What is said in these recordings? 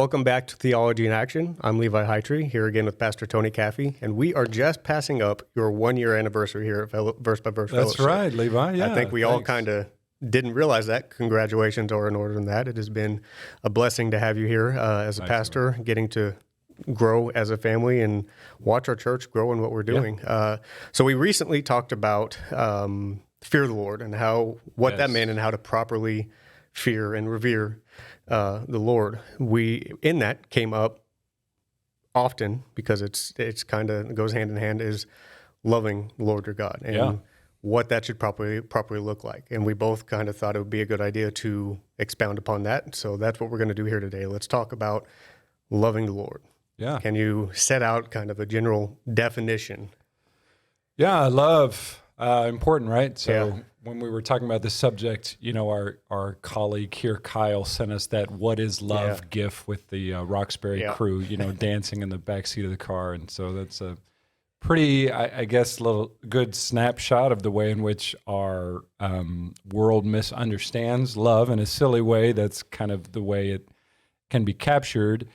Welcome back to Theology in Action. I'm Levi Hightree, here again with Pastor Tony Caffey, and we are just passing up your 1-year anniversary here at Verse by Verse That's Fellowship. right, Levi. Yeah, I think we all kind of didn't realize that. Congratulations are in order on that. It has been a blessing to have you here as a pastor, getting to grow as a family and watch our church grow in what we're doing. Yeah. So we recently talked about fear of the Lord and what that meant and how to properly fear and revere the Lord. We in that came up often because it's kind of goes hand in hand is loving the Lord your God and what that should properly look like. And we both kind of thought it would be a good idea to expound upon that. So that's what we're going to do here today. Let's talk about loving the Lord. Yeah. Can you set out kind of a general definition? Yeah, love, important, right? So when we were talking about this subject, you know, our colleague here, Kyle, sent us that "What is Love" GIF with the Roxbury crew, you know, dancing in the backseat of the car. And so that's a pretty, I guess, little good snapshot of the way in which our world misunderstands love in a silly way. That's kind of the way it can be captured.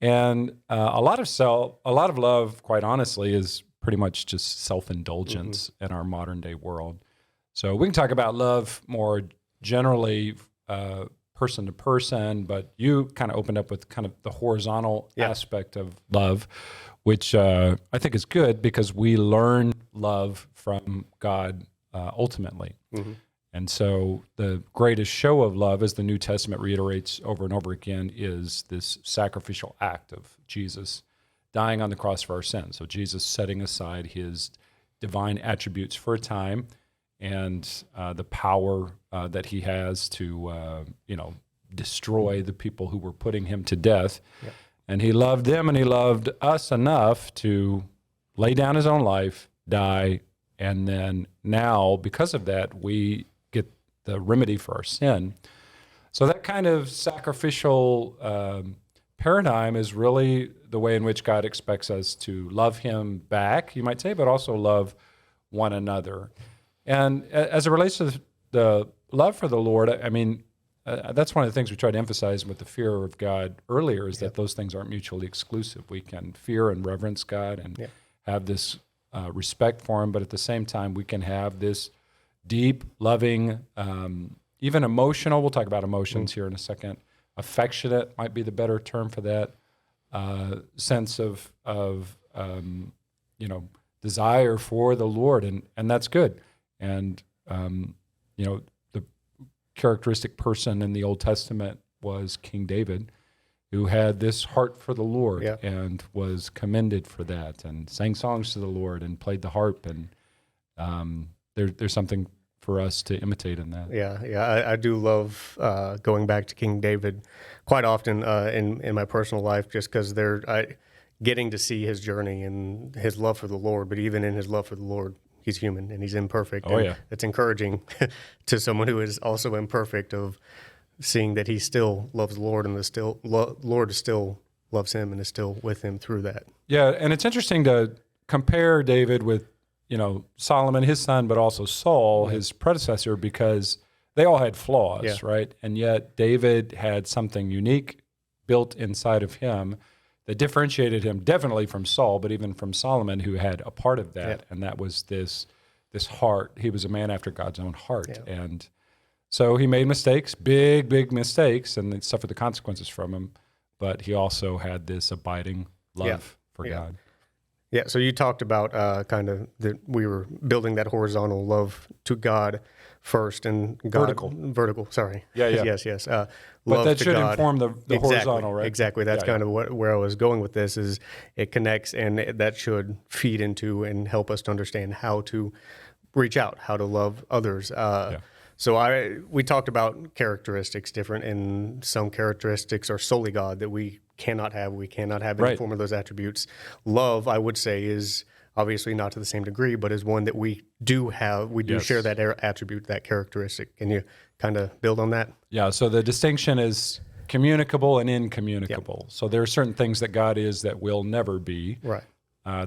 And a lot of love, quite honestly, is pretty much just self-indulgence in our modern day world. So we can talk about love more generally, person to person, but you kind of opened up with kind of the horizontal aspect of love, which I think is good because we learn love from God ultimately. Mm-hmm. And so the greatest show of love, as the New Testament reiterates over and over again, is this sacrificial act of Jesus dying on the cross for our sins. So Jesus setting aside his divine attributes for a time and the power that he has to, destroy the people who were putting him to death. Yep. And he loved them and he loved us enough to lay down his own life, die, and then now, because of that, we get the remedy for our sin. So that kind of sacrificial paradigm is really the way in which God expects us to love him back, you might say, but also love one another. And as it relates to the love for the Lord, I mean, that's one of the things we tried to emphasize with the fear of God earlier is that those things aren't mutually exclusive. We can fear and reverence God and have this respect for him, but at the same time, we can have this deep, loving, even emotional, we'll talk about emotions here in a second, affectionate might be the better term for that, sense of desire for the Lord, and that's good. And, the characteristic person in the Old Testament was King David, who had this heart for the Lord and was commended for that and sang songs to the Lord and played the harp. And there's something for us to imitate in that. I do love going back to King David quite often in my personal life, just because getting to see his journey and his love for the Lord. But even in his love for the Lord, he's human and he's imperfect. It's encouraging to someone who is also imperfect of seeing that he still loves the Lord and the Lord still loves him and is still with him through that. Yeah, and it's interesting to compare David with Solomon, his son, but also Saul, his predecessor, because they all had flaws, right? And yet David had something unique built inside of him that differentiated him definitely from Saul, but even from Solomon, who had a part of that, and that was this heart. He was a man after God's own heart, and so he made mistakes, big mistakes, and suffered the consequences from them, but he also had this abiding love for God. Yeah, so you talked about kind of that we were building that horizontal love to God first, and God, vertical. Sorry. Yes. But that should inform the horizontal, right? Exactly. That's kind of where I was going with this. Is it connects, and that should feed into and help us to understand how to reach out, how to love others. So we talked about characteristics different, and some characteristics are solely God that we cannot have. We cannot have any form of those attributes. Love, I would say, is obviously not to the same degree, but is one that we do have. We do share that attribute, that characteristic. Can you kind of build on that? Yeah, so the distinction is communicable and incommunicable. So there are certain things that God is that will never be. Right.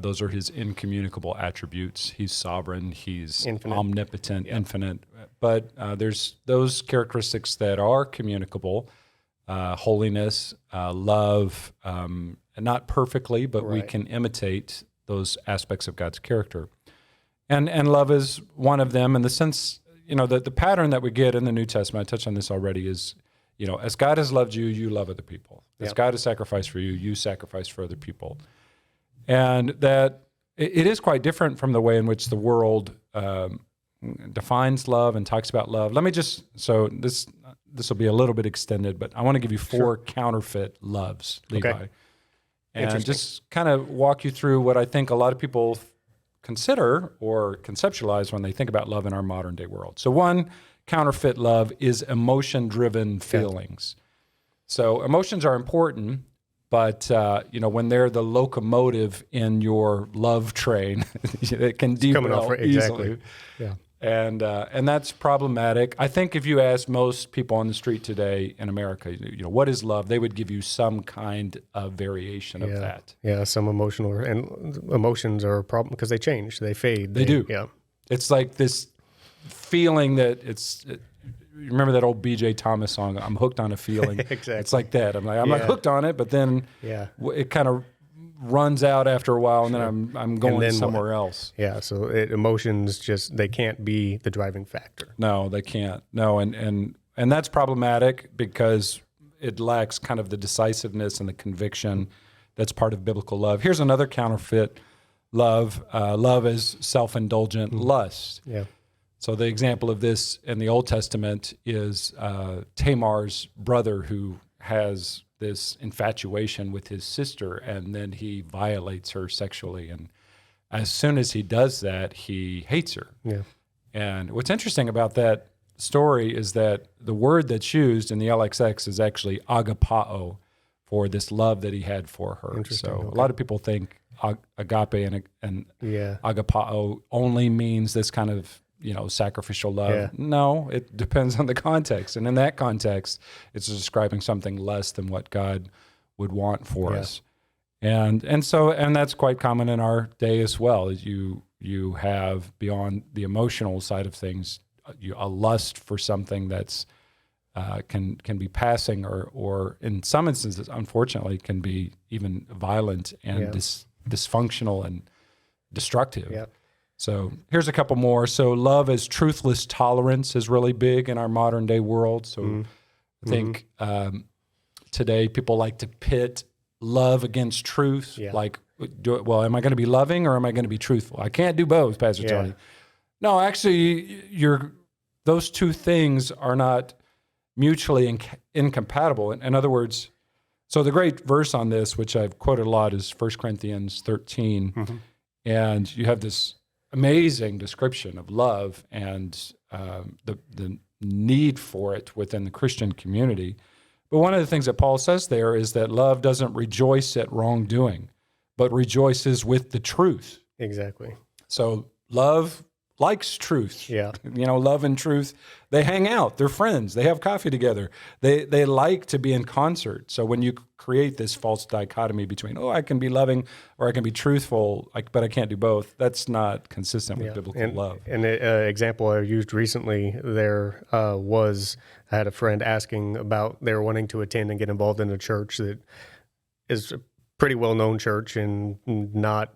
Those are his incommunicable attributes. He's sovereign, he's infinite. Omnipotent, infinite. But there's those characteristics that are communicable, holiness, love, and not perfectly, but we Right. can imitate those aspects of God's character. And love is one of them in the sense, that the pattern that we get in the New Testament, I touched on this already, is, as God has loved you, you love other people. As Yep. God has sacrificed for you, you sacrifice for other people. And that it is quite different from the way in which the world defines love and talks about love. Let me so this will be a little bit extended, but I want to give you 4 counterfeit loves, Levi. Okay. And just kind of walk you through what I think a lot of people consider or conceptualize when they think about love in our modern day world. So one counterfeit love is emotion-driven feelings. So emotions are important, but when they're the locomotive in your love train, it can derail easily. Yeah. And that's problematic. I think if you ask most people on the street today in America, what is love, they would give you some kind of variation of that. Yeah, some emotions are a problem because they change, they fade. They do. Yeah. It's like this feeling that you remember that old B.J. Thomas song, I'm hooked on a feeling. Exactly. It's like that. I'm not hooked on it, but then it kind of runs out after a while, and then I'm going somewhere else. Yeah, so emotions they can't be the driving factor. No, they can't. No, and that's problematic because it lacks kind of the decisiveness and the conviction that's part of biblical love. Here's another counterfeit love. Love is self-indulgent lust. Yeah. So the example of this in the Old Testament is Tamar's brother, who has this infatuation with his sister, and then he violates her sexually. And as soon as he does that, he hates her. Yeah. And what's interesting about that story is that the word that's used in the LXX is actually agapao, for this love that he had for her. So a lot of people think agape and agapao only means this kind of sacrificial love. Yeah. No, it depends on the context. And in that context, it's describing something less than what God would want for us. And that's quite common in our day as well. You have, beyond the emotional side of things, a lust for something that's can be passing or in some instances, unfortunately, can be even violent and dysfunctional and destructive. Yeah. So here's a couple more. So love as truthless tolerance is really big in our modern day world. So I think today people like to pit love against truth. Yeah. Like, am I going to be loving or am I going to be truthful? I can't do both, Pastor Tony. No, actually, those two things are not mutually incompatible. In other words, so the great verse on this, which I've quoted a lot, is 1 Corinthians 13. And you have this amazing description of love and the need for it within the Christian community. But one of the things that Paul says there is that love doesn't rejoice at wrongdoing, but rejoices with the truth. Exactly. So love likes truth. Yeah. Love and truth, they hang out. They're friends. They have coffee together. They like to be in concert. So when you create this false dichotomy between, I can be loving or I can be truthful, but I can't do both, that's not consistent with biblical love. And an example I used recently there was I had a friend asking about they were wanting to attend and get involved in a church that is a pretty well-known church and not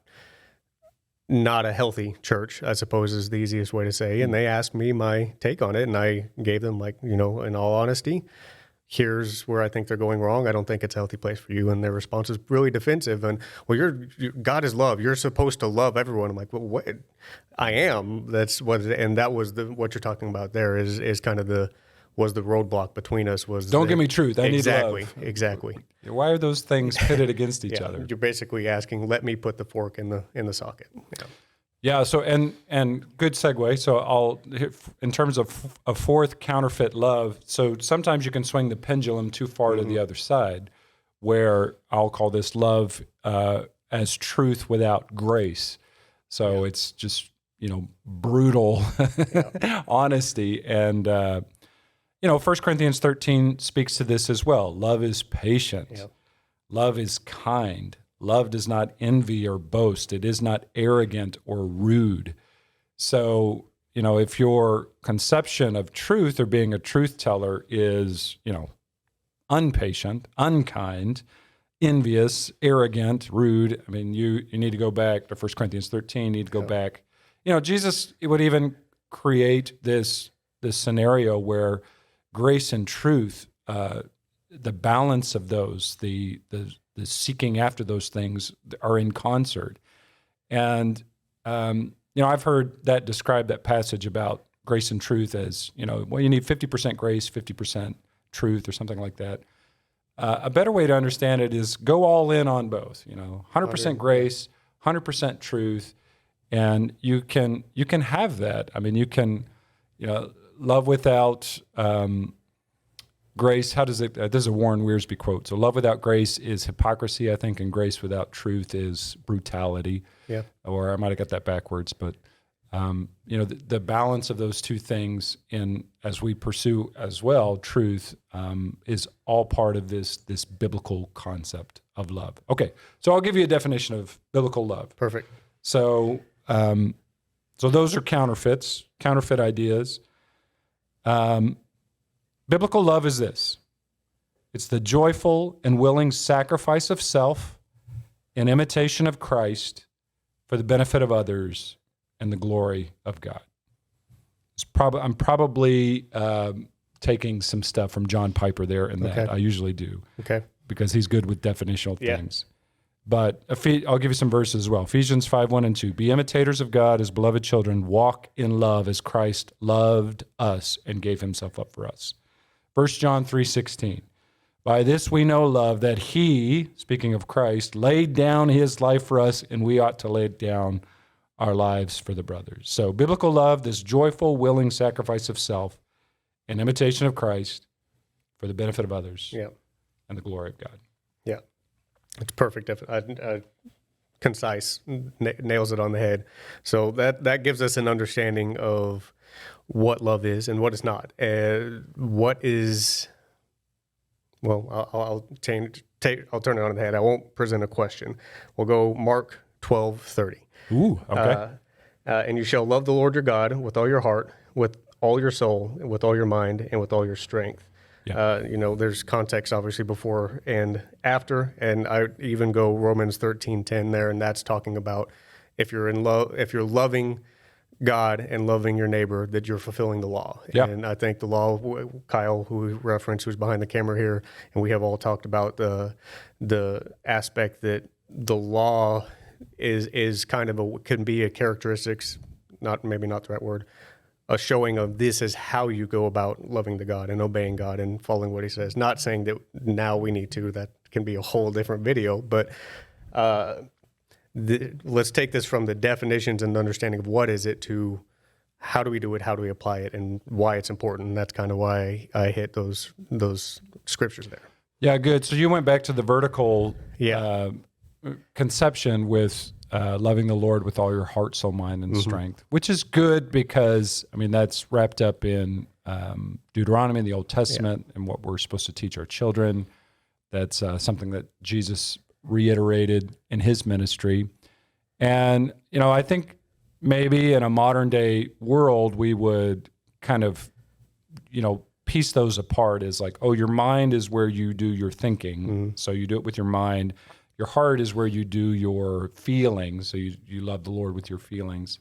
a healthy church, I suppose is the easiest way to say. And they asked me my take on it, and I gave them, in all honesty, here's where I think they're going wrong. I don't think it's a healthy place for you. And their response was really defensive. And, God is love. You're supposed to love everyone. I'm like, well, what? I am. That's what, and that was what you're talking about there is kind of the roadblock between us was. Don't give me truth. I need love. Exactly. Why are those things pitted against each other? You're basically asking, let me put the fork in the socket. Yeah. So and good segue. So in terms of a fourth counterfeit love. So sometimes you can swing the pendulum too far to the other side, where I'll call this love as truth without grace. So it's just brutal honesty and. 1 Corinthians 13 speaks to this as well. Love is patient. Yep. Love is kind. Love does not envy or boast. It is not arrogant or rude. So, if your conception of truth or being a truth teller is, unpatient, unkind, envious, arrogant, rude. I mean, you need to go back to 1 Corinthians 13, you need to go back. Jesus would even create this scenario where grace and truth, the balance of those, the seeking after those things are in concert. And, I've heard that describe that passage about grace and truth as, you need 50% grace, 50% truth or something like that. A better way to understand it is go all in on both, 100% grace, 100% truth. And you can have that. I mean, you can, love without grace. How does it? This is a Warren Wiersbe quote. So, love without grace is hypocrisy, I think, and grace without truth is brutality. Yeah. Or I might have got that backwards, but the balance of those two things, as we pursue as well, truth is all part of this biblical concept of love. Okay, so I'll give you a definition of biblical love. Perfect. So those are counterfeit ideas. Biblical love is this. It's the joyful and willing sacrifice of self in imitation of Christ for the benefit of others and the glory of God. I'm probably taking some stuff from John Piper there in that. I usually do. Okay. Because he's good with definitional things. But I'll give you some verses as well. Ephesians 5:1-2. Be imitators of God as beloved children. Walk in love as Christ loved us and gave himself up for us. 1 John 3:16. By this we know love, that he, speaking of Christ, laid down his life for us, and we ought to lay down our lives for the brothers. So biblical love, this joyful, willing sacrifice of self in imitation of Christ for the benefit of others and the glory of God. Yeah. It's perfect. Concise, nails it on the head. So that gives us an understanding of what love is and what it's not. What is, well, I'll turn it on the head. I won't present a question. We'll go Mark 12:30. Ooh, okay. And you shall love the Lord your God with all your heart, with all your soul, with all your mind, and with all your strength. Yeah. There's context obviously before and after, and I even go Romans 13:10 there, and that's talking about if you're in love, if you're loving God and loving your neighbor, that you're fulfilling the law. Yeah. And I think the law, Kyle, who we referenced, who's behind the camera here, and we have all talked about the aspect that the law is kind of can be a characteristics, maybe not the right word, a showing of this is how you go about loving the God and obeying God and following what he says. Not saying that now we need to, that can be a whole different video, but let's take this from the definitions and understanding of what is it to how do we do it, how do we apply it, and why it's important. And that's kind of why I hit those scriptures there. Yeah, good. So you went back to the vertical conception with loving the Lord with all your heart, soul, mind, and strength, which is good because, that's wrapped up in Deuteronomy, the Old Testament, and what we're supposed to teach our children. That's something that Jesus reiterated in his ministry. And, I think maybe in a modern day world, we would kind of, piece those apart as like, oh, your mind is where you do your thinking. So you do it with your mind. Your heart is where you do your feelings. So you love the Lord with your feelings.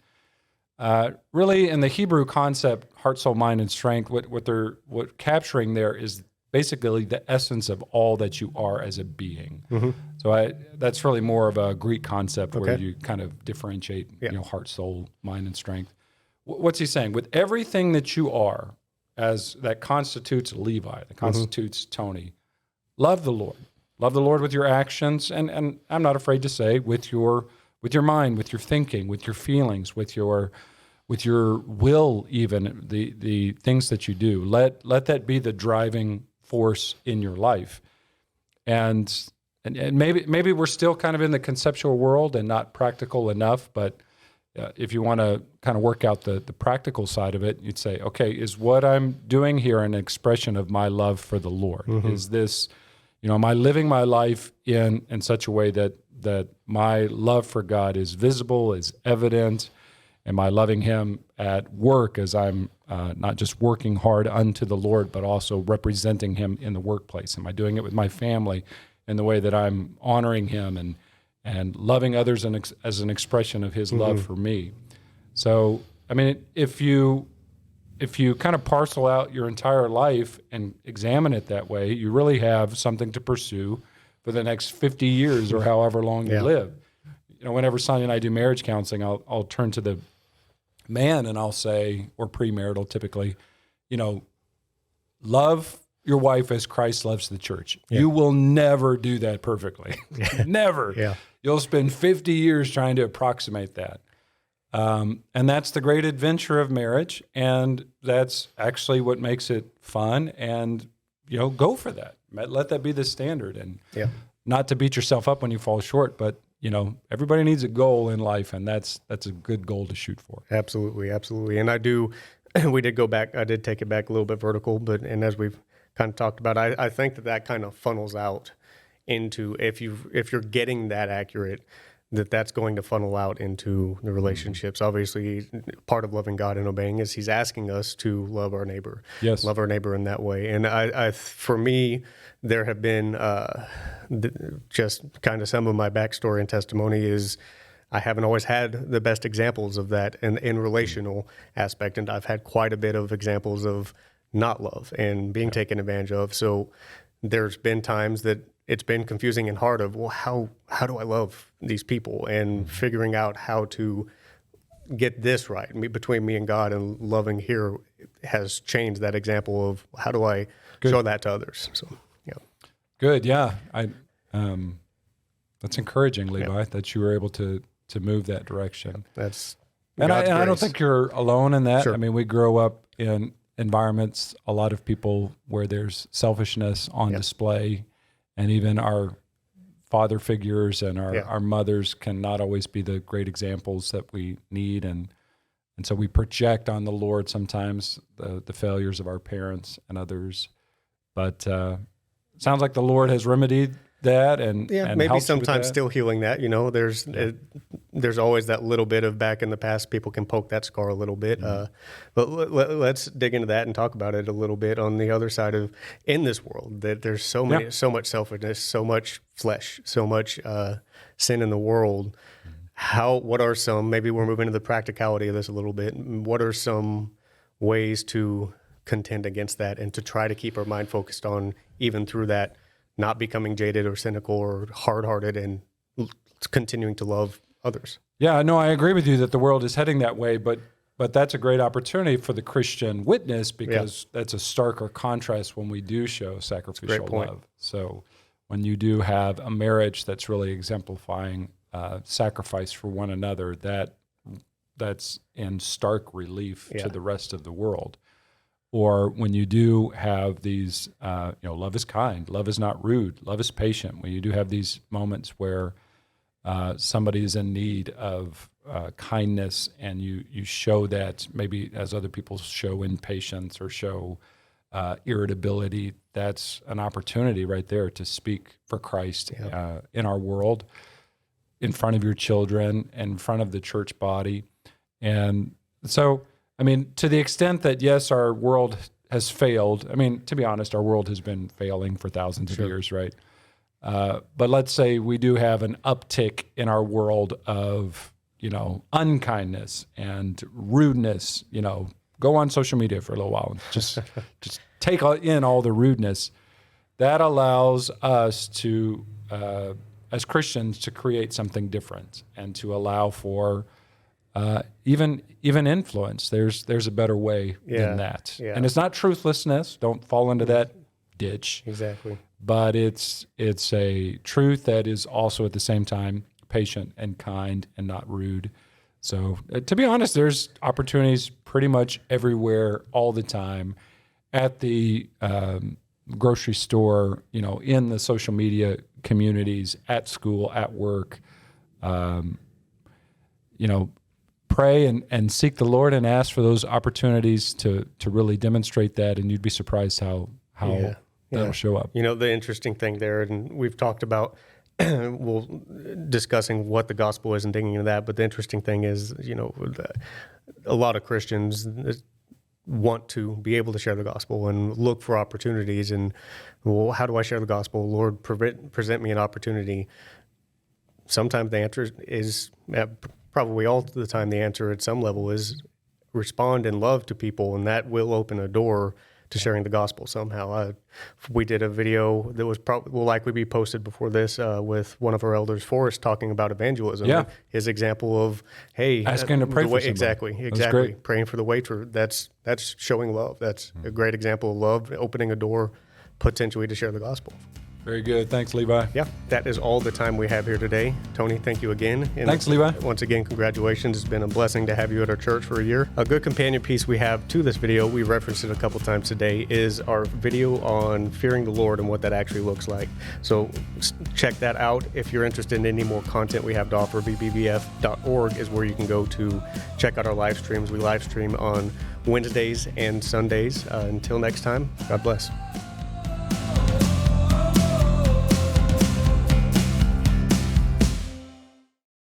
Really, in the Hebrew concept, heart, soul, mind, and strength, what capturing there is basically the essence of all that you are as a being. So that's really more of a Greek concept where you kind of differentiate heart, soul, mind, and strength. What's he saying? With everything that you are, as that constitutes Levi, that constitutes Tony, love the Lord. Love the Lord with your actions, and I'm not afraid to say with your mind, with your thinking, with your feelings, with your will, even the things that you do. Let that be the driving force in your life. And maybe we're still kind of in the conceptual world and not practical enough, but if you want to kind of work out the practical side of it, you'd say, okay, is what I'm doing here an expression of my love for the Lord? Is this, am I living my life in such a way that my love for God is visible, is evident, Am I loving him at work as I'm not just working hard unto the Lord, but also representing him in the workplace? Am I doing it with my family in the way that I'm honoring him and loving others as an expression of his love for me? So, I mean, if you kind of parcel out your entire life and examine it that way, you really have something to pursue for the next 50 years or however long you live. You know, whenever Sonia and I do marriage counseling, I'll turn to the man and I'll say, or premarital typically, you know, love your wife as Christ loves the church. You will never do that perfectly. Never. You'll spend 50 years trying to approximate that. And that's the great adventure of marriage. And that's actually what makes it fun. And, you know, go for that. Let that be the standard. And not to beat yourself up when you fall short, but you know, everybody needs a goal in life, and that's a good goal to shoot for. Absolutely, absolutely. And we did go back, I did take it back a little bit vertical, and as we've kind of talked about, I think that kind of funnels out into, if you're getting that accurate, that's going to funnel out into the relationships. Obviously, part of loving God and obeying is he's asking us to love our neighbor. Yes. Love our neighbor in that way. And I for me, there have been just kind of some of my backstory and testimony is I haven't always had the best examples of that in relational aspect. And I've had quite a bit of examples of not love and being taken advantage of. So there's been times that it's been confusing and hard of, well, how do I love these people? And figuring out how to get this right between me and God and loving here has changed that example of how do I show that to others. So, yeah. Good. Yeah. That's encouraging, Levi, that you were able to move that direction. That's and I don't think you're alone in that. Sure. I mean, we grow up in environments, a lot of people where there's selfishness on display. And even our father figures and our mothers can not always be the great examples that we need. And so we project on the Lord sometimes the failures of our parents and others. But sounds like the Lord has remedied that and maybe sometimes still healing that. You know, there's always that little bit of back in the past. People can poke that scar a little bit. But let's dig into that and talk about it a little bit on the other side of in this world that there's so much selfishness, so much flesh, so much sin in the world. What are some, maybe we're moving to the practicality of this a little bit. What are some ways to contend against that and to try to keep our mind focused on even through that, not becoming jaded or cynical or hard-hearted and continuing to love others? Yeah, no, I agree with you that the world is heading that way, but that's a great opportunity for the Christian witness because that's a starker contrast when we do show sacrificial love. So when you do have a marriage that's really exemplifying sacrifice for one another, that's in stark relief to the rest of the world. Or when you do have these, love is kind, love is not rude, love is patient. When you do have these moments where somebody is in need of kindness and you show that maybe as other people show impatience or show irritability, that's an opportunity right there to speak for Christ in our world, in front of your children, in front of the church body. And so, I mean, to the extent that, yes, our world has failed. I mean, to be honest, our world has been failing for thousands of years, right? But let's say we do have an uptick in our world of, unkindness and rudeness. Go on social media for a little while and just take in all the rudeness. That allows us to, as Christians, to create something different and to allow for even influence. There's a better way than that. Yeah. And it's not truthlessness. Don't fall into that ditch. Exactly. But it's a truth that is also at the same time patient and kind and not rude. So to be honest, there's opportunities pretty much everywhere all the time at the grocery store, in the social media communities, at school, at work, pray and seek the Lord and ask for those opportunities to really demonstrate that, and you'd be surprised how that'll show up. The interesting thing there, and we've talked about we'll discussing what the gospel is and digging into that. But the interesting thing is, a lot of Christians want to be able to share the gospel and look for opportunities. And, well, how do I share the gospel? Lord, present me an opportunity. Sometimes the answer is, probably all the time, the answer at some level is respond in love to people, and that will open a door to sharing the gospel somehow. We did a video that will likely be posted before this with one of our elders, Forrest, talking about evangelism. Yeah. His example of, hey, asking to pray for somebody. Exactly. Praying for the waiter. That's showing love. That's a great example of love, opening a door potentially to share the gospel. Very good. Thanks, Levi. Yeah, that is all the time we have here today. Tony, thank you again. And thanks, Levi. Once again, congratulations. It's been a blessing to have you at our church for a year. A good companion piece we have to this video, we referenced it a couple times today, is our video on fearing the Lord and what that actually looks like. So check that out. If you're interested in any more content we have to offer, vbbf.org is where you can go to check out our live streams. We live stream on Wednesdays and Sundays. Until next time, God bless.